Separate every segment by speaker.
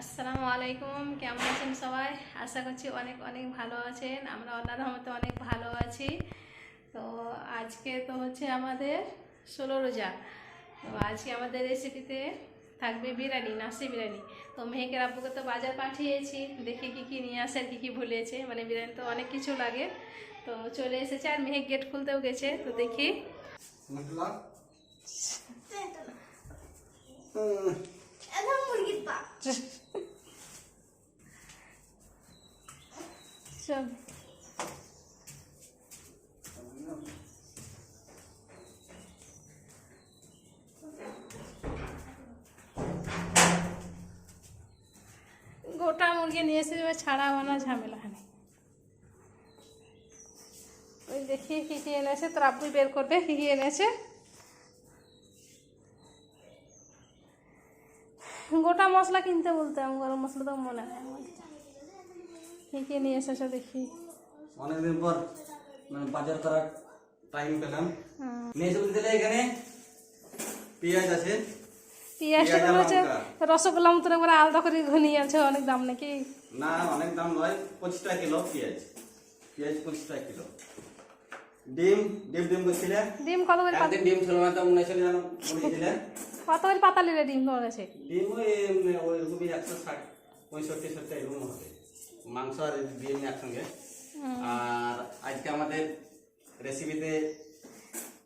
Speaker 1: আসসালামু আলাইকুম, কেমন আছেন সবাই? আশা করছি অনেক অনেক ভালো আছেন। আমরা আল্লাহর রহমতে অনেক ভালো আছি। তো আজকে তো হচ্ছে আমাদের 16 রোজা। তো আজকে আমাদের রেসিপিতে থাকবে বিরিয়ানি, নাসি বিরিয়ানি। তো মেহেকের আব্বুকে তো বাজার পাঠিয়েছি, দেখি কী কী নিয়ে আসে আর কী কী ভুলেছে। মানে বিরিয়ানি তো অনেক কিছু লাগে। তো চলে এসেছে আর মেহেক গেট খুলতেও গেছে। তো দেখি সব গোটা মুরগি নিয়ে এসে ছাড়া বানা ঝামেলা নেই। ওই দেখি কী কী এনেছে, তোর আব্বুই বের করবে কী কী এনেছে। গোটা মশলা কিনতে বলতাম, গরম মশলা তো মনে হয় আমার। কী কী নিয়ে এসেছে দেখি।
Speaker 2: অনেকদিন পর বাজার করার টাইম পেলাম। নিয়ে চলে দিলে এখানে পেঁয়াজ আছে,
Speaker 1: পেঁয়াজটা তো হচ্ছে রসগোল্লা মতন একবার আলাদা করে ঘনিয়ে আছে, অনেক দাম নাকি?
Speaker 2: না অনেক দাম নয়, 25 টাকা কিলো পেঁয়াজ। 25 টাকা কিলো। ডিম করছিলে?
Speaker 1: ডিম কত করে?
Speaker 2: একদিন ডিম ছিল না তো মনে ছিল জানো বলেছিলে।
Speaker 1: কত করে পাতা নিলে ডিম তোমার কাছে?
Speaker 2: ডিম ওই রকমই 160 65 70 এরকম হবে। মাংস আর ডিম একসঙ্গে। আর আজকে আমাদের রেসিপিতে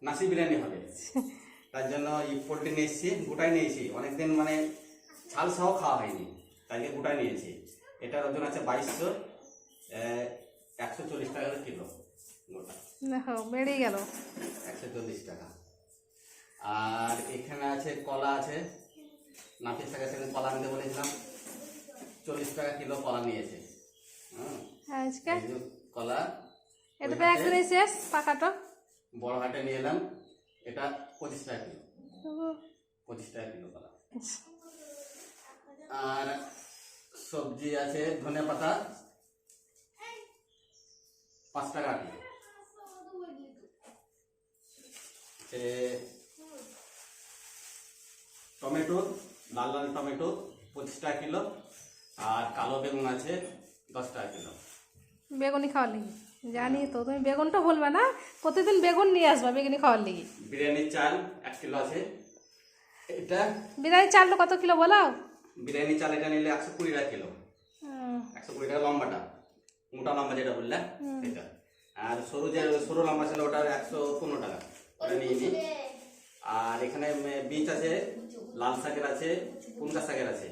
Speaker 2: নাসি বিরিয়ানি হবে। তার জন্য এই পোলট্রি নিয়েছি, গোটাই নিয়েছি। অনেকদিন মানে ছাল সহ খাওয়া হয়নি, তাই গোটাই নিয়েছি। এটার ওজন আছে 2200, 140 টাকা কিলো গোটা।
Speaker 1: দেখো বেড়ে গেল
Speaker 2: 140 টাকা। আর এখানে আছে কলা আছে, নাফিস টাকা সেদিন কলা নিতে বলেছিলাম, 40 টাকা কিলো কলা নিয়েছে।
Speaker 1: আজকে
Speaker 2: কলা
Speaker 1: এটা তো একদিনই শেষ পাকাটা।
Speaker 2: বড় হাটে নিয়ে এলাম, এটা 25 টাকা কিলো। 25 টাকা কিলো কলা। আর সবজি আছে ধনিয়া পাতা 5 টাকা কিলো। টমেটো, লাল লাল টমেটো 25 টাকা কিলো। আর কালো বেগুন আছে 10 টাকা কিলো।
Speaker 1: বেগুনি খাওয়ার লেগে জানি তো, তুমি বেগুনটা বলবে না, প্রতিদিন বেগুন নিয়ে আসবা বেগুনি খাওয়ার লেগে।
Speaker 2: বিরিয়ানির চাল 1 কিলো আছে। এটা
Speaker 1: বিরিয়ানি চালটা কত কিলো বলো?
Speaker 2: বিরিয়ানি চাল এটা নিলে 120 টাকা কিলো। 120 টাকা লম্বাটা, মোটা লম্বা যেটা বললে সেটা। আর সরু লম্বা ছিল ওটা 115 টাকা ওটা নিয়েছি। আর এখানে বীজ আছে, লাল শাকের আছে, কুমড়া শাকের আছে।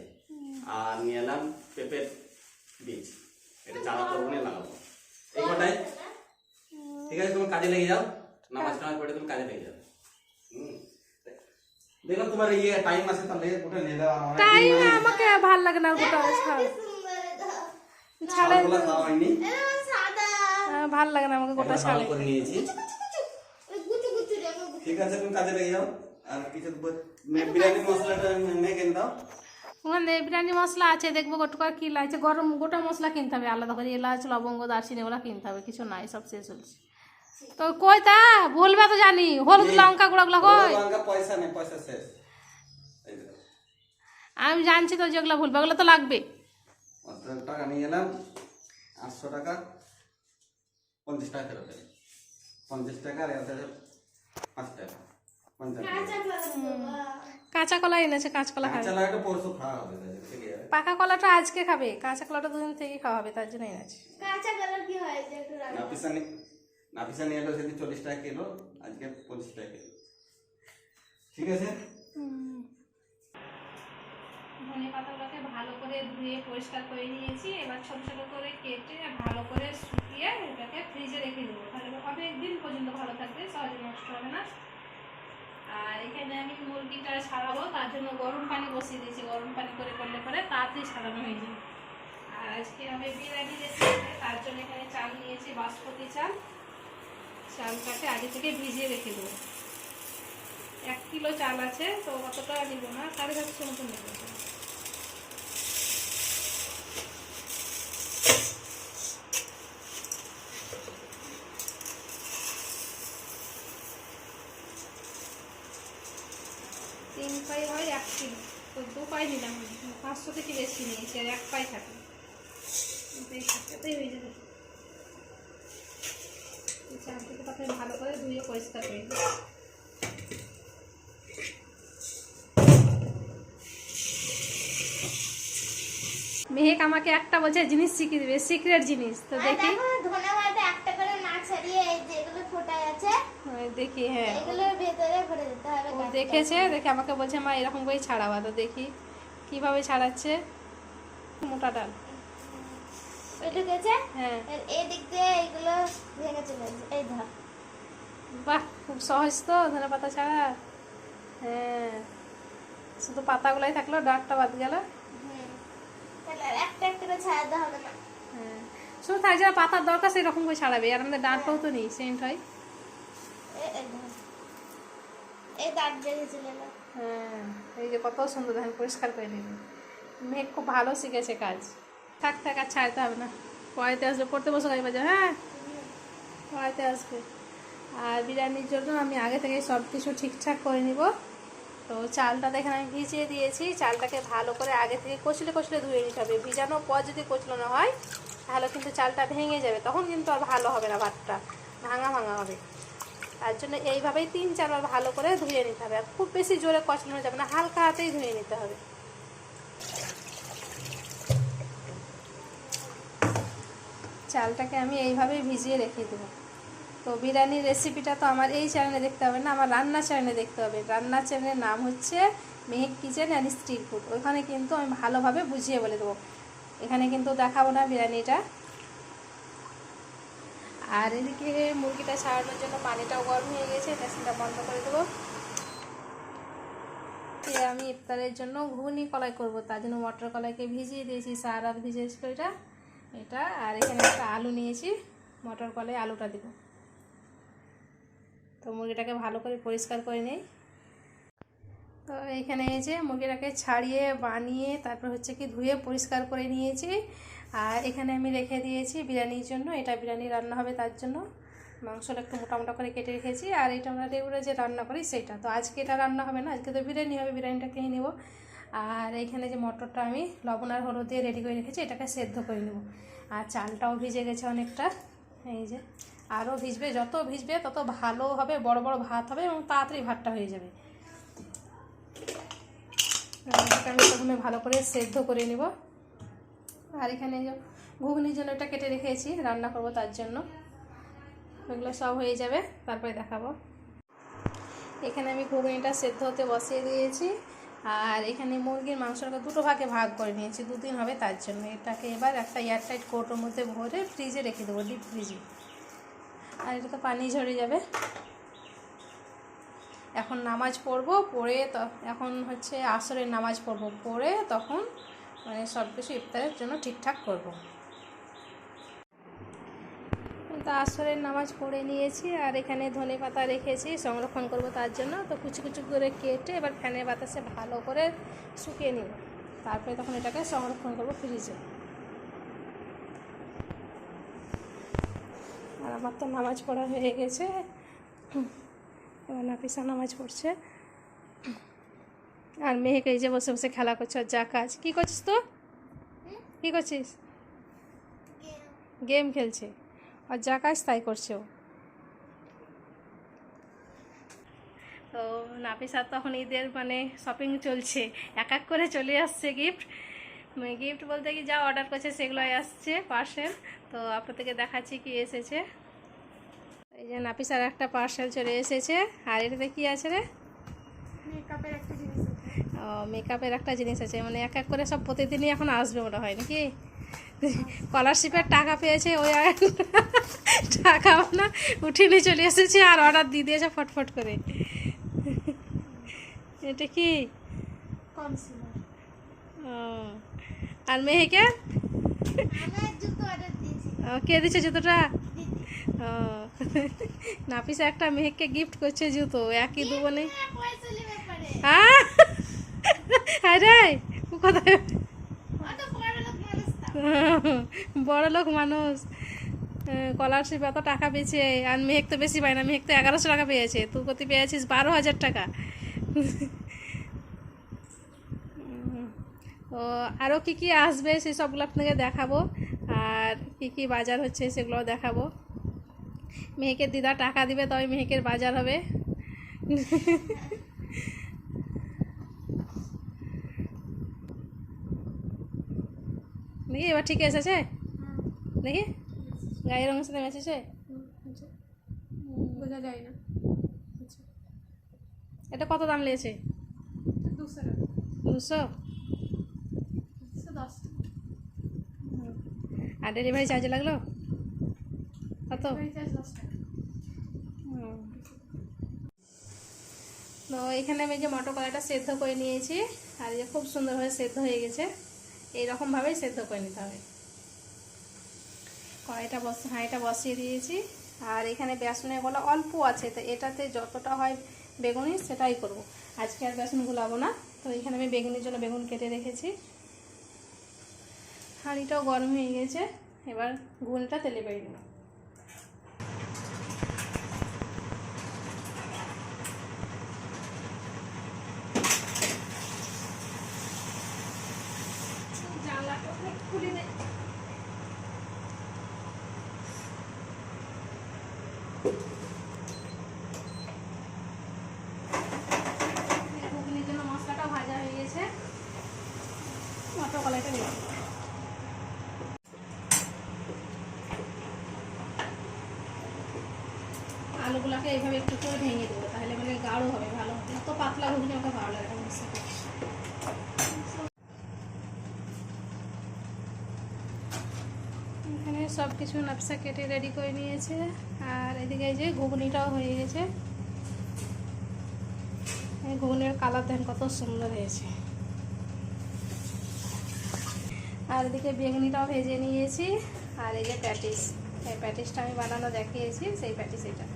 Speaker 2: আর নিয়ে এলাম পেঁপের বীজ, এটা চারা করবো নিয়ে লাগাবো এই কটাই। ঠিক আছে, তুমি কাজে লেগে যাও, নামাজ টামাজ পড়ে তুমি কাজে লেগে যাও। দেখো তোমার টাইম আছে তাহলে ওটা নিয়ে দাও।
Speaker 1: টাইম আমাকে ভাল লাগে না গোটা ছাড়ে,
Speaker 2: খাওয়া হয়নি,
Speaker 1: ভাল লাগে না আমাকে গোটা ছাড়ে
Speaker 2: করে নিয়েছি। ঠিক আছে, তুমি কাজে লেগে যাও। আর কিছু বিরিয়ানি মশলাটা মেখে দাও।
Speaker 1: ওখানে বিরিয়ানি মশলা আছে, দেখবো গোটা কি লাগছে। গরম গোটা মশলা কিনতে হবে আলাদা করে, এলাচ লবঙ্গ দারচিনি ওগুলো কিনতে হবে, কিছু নাই, সব শেষ হচ্ছে। তো কই তা বলবে তো জানি, হলুদ লঙ্কা গুঁড়াগুলো কই?
Speaker 2: পয়সা নেই, পয়সা শেষ।
Speaker 1: আমি জানছি তো যেগুলো ভুলবে ওগুলো তো লাগবে।
Speaker 2: টাকা নিয়ে এলাম 800 টাকা, 50 টাকা ফেরত দেবে। 50 টাকা আর 5 টাকা 50
Speaker 1: কাঁচা কলা এনেছে, কাঁচা কলা খাবে।
Speaker 2: টাকা পরশু খাওয়া হবে।
Speaker 1: পাকা কলাটা আজকে খাবে, কাঁচা কলাটা দুদিন থেকে খাওয়া হবে, তার জন্য এনেছে।
Speaker 3: কাঁচা কলা কি হয়?
Speaker 2: নাফিসা নিয়ে এলো সেদিন 40 টাকা কিলো, আজকে 25 টাকা কিলো। ঠিক আছে,
Speaker 1: ধনে পাতাগুলোকে ভালো করে ধুয়ে পরিষ্কার করে নিয়েছি। এবার ছোট ছোট করে কেটে ভালো করে শুকিয়ে এটাকে ফ্রিজে রেখে দেবো, তাহলে অনেক দিন পর্যন্ত ভালো থাকবে, সহজে নষ্ট হবে না। আর এখানে আমি মুরগিটা ছাড়াবো, তার জন্য গরম পানি বসিয়ে দিয়েছি। গরম পানি করে করলে পরে তাড়াতাড়ি ছাড়ানো হয়ে যাবে। আর আজকে আমি বিরিয়ানি রেসিপি, তার জন্য এখানে চাল নিয়েছি, বাসমতি চাল। চালটাকে আগে থেকে ভিজিয়ে রেখে দেবো। 1 কিলো চাল আছে, তো অতটা নিব না, 450 মতো নেব। 3 পাই হয় 1 কিলো, তো 2 পাই নিলাম, 500 500 থেকে বেশি নিয়েছি, আর এক পাই থাকে, এই টাকাতেই হয়ে যাবে। এই চালটাকে তাকে ভালো করে ধুয়ে পরিষ্কার করে দিই। মেহেক আমাকে একটা বলছে জিনিস শিখিয়ে দেবে, সিক্রেট জিনিস। তো দেখি,
Speaker 3: ধনেপাতা একটা করে না ছাড়িয়ে এই যেগুলো ফোটায় আছে
Speaker 1: দেখি। হ্যাঁ,
Speaker 3: এগুলোর ভেতরে ভরে দিতে হবে।
Speaker 1: ও দেখেছে, দেখে আমাকে বলছে মা এরকম করে ছাড়াবা। তো দেখি কিভাবে ছাড়াচ্ছে। মোটা ডাল
Speaker 3: ওই ঢুকেছে,
Speaker 1: হ্যাঁ,
Speaker 3: আর এই দিক দিয়ে এইগুলো ভেঙে চলে যাচ্ছে। এই ধর,
Speaker 1: বাহ খুব সহজ তো ধনে পাতা ছাড়া। হ্যাঁ, শুধু পাতাগুলাই থাকলো, ডাঁটটা বাদ গেল।
Speaker 3: তাহলে আর একটা একটা করে ছাড়াতে হবে না।
Speaker 1: হ্যাঁ, শুধু থাক যারা পাতার দরকার সেই রকম করে ছাড়াবে। আর আমাদের ডাঁটটাও তো নেই, সেন্ট হয়।
Speaker 3: এই ধর, এই দাঁত বেরিয়ে চলে এলো।
Speaker 1: হ্যাঁ, এই যে কত সুন্দর ধান পরিষ্কার করে নেবে। মেঘ খুব ভালো শিখেছে কাজ। থাক থাক, আর ছাড়তে হবে না। পড়াইতে আসবে, পড়তে বসে গাই বাজা। হ্যাঁ, পড়াইতে আসবে। আর বিরিয়ানির জন্য আমি আগে থেকে সব কিছু ঠিকঠাক করে নিব। তো চালটা এখানে আমি ভিজিয়ে দিয়েছি। চালটাকে ভালো করে আগে থেকে কচলে কচলে ধুয়ে নিতে হবে। ভিজানোর পর যদি কচলানো হয় তাহলে কিন্তু চালটা ভেঙে যাবে, তখন কিন্তু আর ভালো হবে না, ভাতটা ভাঙা ভাঙা হবে। তার জন্য এইভাবেই 3-4 বার ভালো করে ধুয়ে নিতে হবে। আর খুব বেশি জোরে কচলানো যাবে না, হালকা হাতেই ধুয়ে নিতে হবে। চালটাকে আমি এইভাবেই ভিজিয়ে রেখে দেবো। তো বিরিয়ানির রেসিপিটা তো আমার এই চ্যানেলে দেখতে হবে না, আমার রান্নার চ্যানেলে দেখতে হবে। রান্নার চ্যানেলের নাম হচ্ছে Mehak kitchen and street food. ওইখানে কিন্তু আমি ভালোভাবে বুঝিয়ে বলে দেবো, এখানে কিন্তু দেখাবো না বিরিয়ানিটা। আর এদিকে মুরগিটা ছাড়ানোর জন্য পানিটাও গরম হয়ে গেছে, মেশিনটা বন্ধ করে দেবো। আমি ইফতারের জন্য ঘুগনি কলাই করব, তার জন্য মটর কলাইকে ভিজিয়ে দিয়েছি, সারা রাত ভিজিয়েছিল এটা। আর এখানে একটা আলু নিয়েছি, মটর কলাই আলুটা দেবো। তো মুরগিটাকে ভালো করে পরিষ্কার করে নেই। তো এইখানে এই যে মুরগিটাকে ছাড়িয়ে বানিয়ে তারপর হচ্ছে কি ধুয়ে পরিষ্কার করে নিয়েছি। আর এখানে আমি রেখে দিয়েছি বিরিয়ানির জন্য, এটা বিরিয়ানি রান্না হবে তার জন্য মাংসটা একটু মোটা মোটা করে কেটে রেখেছি। আর এটা আমরা রেগুলার যে রান্না করি সেটা, তো আজকে এটা রান্না হবে না, আজকে তো বিরিয়ানি হবে, বিরিয়ানিটা খেয়ে নেব। আর এইখানে যে মটরটা আমি লবণ আর হলুদ দিয়ে রেডি করে রেখেছি, এটাকে সেদ্ধ করে নেব। আর চালটাও ভিজে গেছে অনেকটা, এই যে আরও ভিজবে, যত ভিজবে তত ভালো হবে, বড় বড় ভাত হবে এবং তাড়াতাড়ি ভাতটা হয়ে যাবে। এটাকে আমি প্রথমে ভালো করে সেদ্ধ করে নেব। আর এখানে ঘুগনির জন্য এটা কেটে রেখেছি, রান্না করব তার জন্য। ওগুলো সব হয়ে যাবে, তারপরে দেখাবো। এখানে আমি ঘুগনিটা সেদ্ধ হতে বসিয়ে দিয়েছি। আর এখানে মুরগির মাংসটাকে দুটো ভাগে ভাগ করে নিয়েছি, 2 দিন হবে তার জন্য। এটাকে এবার একটা এয়ারটাইট কৌটোর মধ্যে ভরে ফ্রিজে রেখে দেবো, ডিপ ফ্রিজে। আর এটা তো পানি ঝরে যাবে। এখন নামাজ পড়বো, পড়ে তো এখন হচ্ছে আসরের নামাজ পড়বো, পড়ে তখন মানে সব কিছু ইফতারের জন্য ঠিকঠাক করব। তো আসরের নামাজ পড়ে নিয়েছি। আর এখানে ধনে পাতা রেখেছি সংরক্ষণ করব তার জন্য। তো কুচি কুচি করে কেটে এবার ফ্যানের বাতাসে ভালো করে শুকিয়ে নিব, তারপরে তখন এটাকে সংরক্ষণ করব ফ্রিজে। আর আমার তো নামাজ পড়া হয়ে গেছে, এবার নাফিসা নামাজ পড়ছে। আর মেহেক এই যে বসে বসে খেলা করছে, আর যা কাজ। কী করছিস তো, কী করছিস? গেম খেলছে, আর যা কাজ তাই করছে ও। তো নাফিসার তখন ঈদের মানে শপিং চলছে, এক এক করে চলে আসছে গিফট। গিফট বলতে কি যা অর্ডার করছে সেগুলোই আসছে পার্সেল। তো আপনাদেরকে দেখাচ্ছি কি এসেছে। এই যে নাফিসার একটা পার্সেল চলে এসেছে। আর এটাতে কি আছে রে?
Speaker 3: মেকআপের একটা জিনিস আছে।
Speaker 1: ও, মেকআপের একটা জিনিস আছে, মানে এক এক করে সব প্রতিদিনই এখন আসবে মনে হয় নাকি? স্কলারশিপের টাকা পেয়েছে ওই, আর টাকা না উঠিয়ে নিয়ে চলে এসেছে আর অর্ডার দিয়ে দিয়েছে ফটফট করে। এটা কি
Speaker 3: কনসিলার?
Speaker 1: ও, আর মেহেকে
Speaker 3: আমি জুতো অর্ডার দিয়েছি।
Speaker 1: কে দিচ্ছে জুতোটা?
Speaker 3: দিদি।
Speaker 1: ও, নাফিসা একটা মেহেককে গিফট করছে জুতো, একই দু বোনে।
Speaker 3: পয়সা নেবে পারে।
Speaker 1: আরে কোথায়
Speaker 3: অত বড় লোক মানুষ তা।
Speaker 1: বড় লোক মানুষ, স্কলারশিপ এত টাকা পেয়েছে। আর মেহেক তো বেশি পায় না, মেহেক তো 1100 টাকা পেয়েছে, তুই কত পেয়েছিস? 12,000 টাকা। তো আরও কী কী আসবে সেই সবগুলো আপনাকে দেখাবো, আর কী কী বাজার হচ্ছে সেগুলো দেখাবো। মেহেকের দিদা টাকা দিবে তবে মেহেকের বাজার হবে। দেখি এবার ঠিক এসেছে, দেখি গায়ের রঙের সাথে মেশেছে,
Speaker 4: বোঝা যায় না।
Speaker 1: এটা কত দাম লেগেছে?
Speaker 4: 200 টাকা,
Speaker 1: 200।
Speaker 4: 210
Speaker 1: আর ডেলিভারি চার্জ লাগলো কত?
Speaker 4: রিচার্জ 10 টাকা।
Speaker 1: তো এখানে আমি যে মটর কলাইটা সেদ্ধ করে নিয়েছি, আর এই যে খুব সুন্দরভাবে সেদ্ধ হয়ে গেছে। এইরকমভাবেই সেদ্ধ করে নিতে হবে। হাঁড়িটা বসিয়ে দিয়েছি, আর এখানে বেসনের গোলা অল্প আছে, তো এটাতে যতটা হয় বেগুনি সেটাই করব। আজকে আর বেসন গুলাবো না। তো এখানে আমি বেগুনির জন্য বেগুন কেটে রেখেছি। হাঁড়িটাও গরম হয়ে গেছে, এবার ঘুগনিটা তেলে বেরিয়ে নেব। খুলে দে। ঘুগনির জন্য মশলাটাও ভাজা হয়ে গেছে, মটর কলাইটা দিয়ে দেব। আলুগুলাকে এইভাবে একটু করে ভেঙে দেবো, তাহলে মানে গাঢ় হবে, ভালো হবে। তো পাতলা ঘুগনি আমাকে ভালো লাগে না। এখানে সব কিছু নকশা কেটে রেডি করে নিয়েছে, আর এদিকে এই যে ঘুগনিটাও হয়ে গেছে। এই ঘুগনির কালার দেখেন কত সুন্দর হয়েছে। আর এদিকে বেগুনিটাও ভেজে নিয়েছি, আর এই যে প্যাটিস, এই প্যাটিসটা আমি বানানো দেখিয়েছি, সেই প্যাটিস এটা।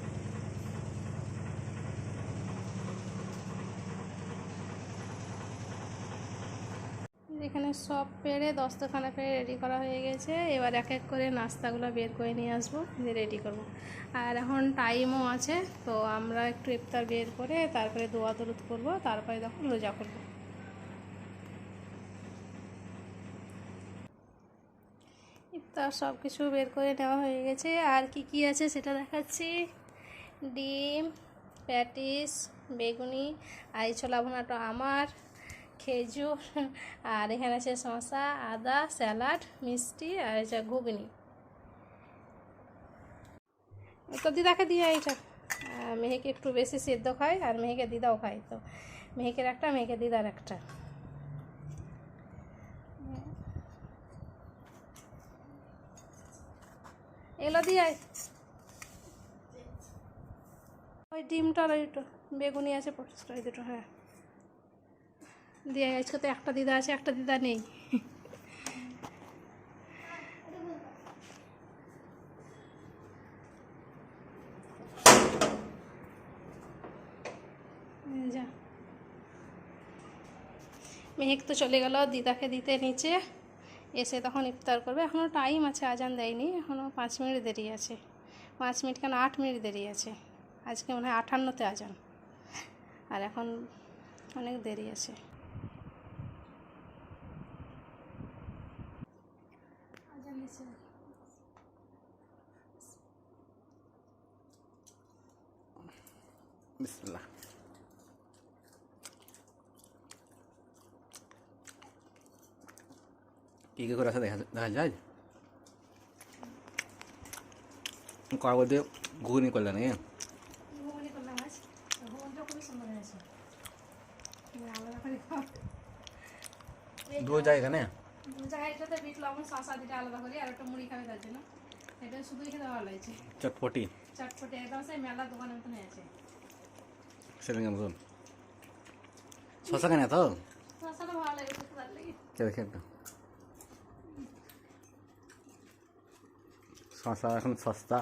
Speaker 1: এখানে সব পেড়ে দস্তখানা পেড়ে রেডি করা হয়ে গেছে। এবার এক এক করে নাস্তাগুলো বের করে নিয়ে আসবো, দিয়ে রেডি করব। আর এখন টাইমও আছে, তো আমরা একটু ইফতার বের করে তারপরে দোয়া দরুদ করবো, তারপরে তখন রোজা করবো। ইফতার সব কিছু বের করে নেওয়া হয়ে গেছে। আর কি কি আছে সেটা দেখাচ্ছি। ডিম, প্যাটিস, বেগুনি, আর এই ছোলা ভুনাটা আমার, খেজুর, আর এখানে আছে শসা, আদা, স্যালাড, মিষ্টি, আর এটা ঘুগনি। তো দিদাকে দিয়ে এইটা, মেহেকে একটু বেশি সেদ্ধ খায়, আর মেহেকে দিদাও খায়। তো মেহেকের একটা, মেহেকে দিদার একটা। এগুলো দিয়ে ওই ডিমটার ওইটা বেগুনি আছে, পঁচিশটা ওই দুটো। হ্যাঁ দিয়ে আজকে তো একটা দিদা আছে, একটা দিদা নেই। যা মেহেক তো চলে গেল দিদাকে দিতে নিচে, এসে তখন ইফতার করবে। এখনও টাইম আছে, আজান দেয়নি, এখনও 5 মিনিট দেরি আছে। 5 মিনিট কেন 8 মিনিট দেরি আছে। আজকে মনে হয় 58তে আজান, আর এখন অনেক দেরি আছে। আজান দিচ্ছে।
Speaker 2: বিসমিল্লাহ। কি কি করে আছে দেখা যায়। কড়া বলতে ঘুগনি করলে নাকি?
Speaker 1: ঘুগনি করলাম আজ, ঘুগনিটা খুবই সুন্দর হয়েছে। আলাদা করে
Speaker 2: দু জায়গা না,
Speaker 1: দু জায়গায় এটাতে বিট লবণ শসা দিতে আলাদা করে, আর একটা মুড়ি খাবে তার জন্য। এটা শুধু খেতে ভালো লাগছে,
Speaker 2: চটপটি
Speaker 1: চটপটে একদম সেই মেলার দোকানের মতন হয়েছে।
Speaker 2: সেলিং মতন। শশা কেন তো
Speaker 1: শসাটা ভালো লাগে, খেতে ভালো লাগে।
Speaker 2: দেখে একটু শশা এখন সস্তা।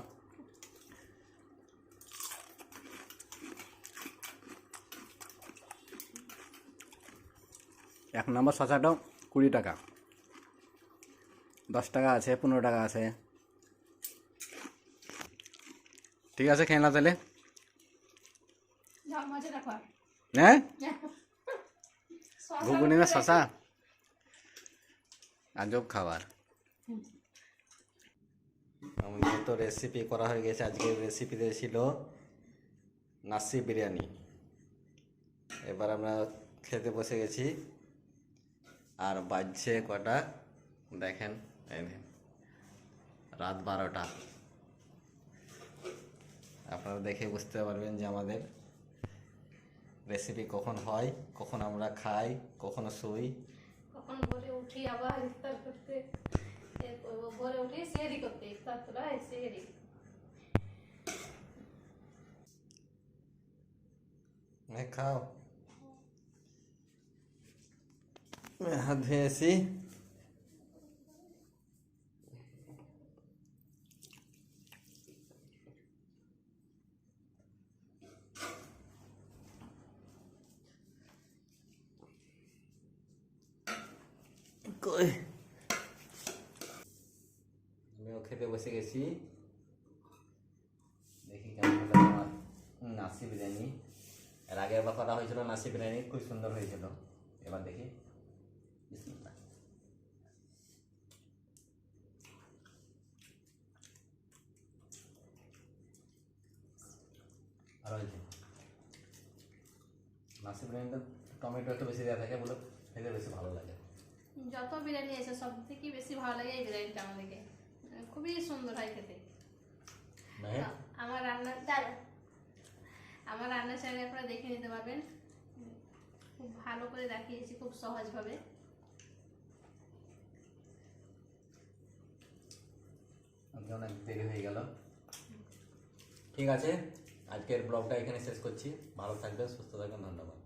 Speaker 2: এক নম্বর শশাটাও 20 টাকা, 10 টাকা আছে, 15 টাকা আছে। ঠিক আছে, খেয়ে না তাহলে।
Speaker 1: যাও মজা রাখো।
Speaker 2: হ্যাঁ ঘুগনি না শশা? আজব খাবার। আমাদের তো রেসিপি করা হয়ে গেছে। আজকের রেসিপিতে ছিল নাসি বিরিয়ানি। এবার আমরা খেতে বসে গেছি। আর বাজছে কটা দেখেন, এই দেখেন, রাত 12টা। আপনারা দেখে বুঝতে পারবেন যে আমাদের রেসিপি কখন হয়, কখন আমরা খাই, কখনো শুই।
Speaker 1: কখন ভোরে উঠি আবার ইফতার করতে, ভোরে উঠি সেহরি করতে, ইফতার তোলা সেহরি।
Speaker 2: খাও। হাত ধুয়েছি। কই আমিও খেতে বসে গেছি। দেখি কেমন হলো আমার নাসি বিরিয়ানি। এর আগে একবার করা হয়েছিল নাসি বিরিয়ানি, খুব সুন্দর হয়েছিল। এবার দেখি। বিসমিল্লাহ। ভালো হয়েছে। নাসি বিরিয়ানিতে টমেটো একটু বেশি দেওয়া থাকে বলে খেতে বেশি ভালো লাগে।
Speaker 1: যত বিরিয়ানি আছে সব থেকে বেশি ভালো লাগে এই বিরিয়ানিটা আমাদেরকে, খুবই সুন্দর হয় খেতে।
Speaker 2: মেহেক,
Speaker 1: আমার রান্নার আমার রান্নার চ্যানেলে আপনারা দেখে নিতে পারবেন, খুব ভালো করে দেখিয়েছি, খুব সহজভাবে।
Speaker 2: আজকে অনেক দেরি হয়ে গেল। ঠিক আছে, আজকের ব্লগটা এখানে শেষ করছি। ভালো থাকবেন, সুস্থ থাকবেন, ধন্যবাদ।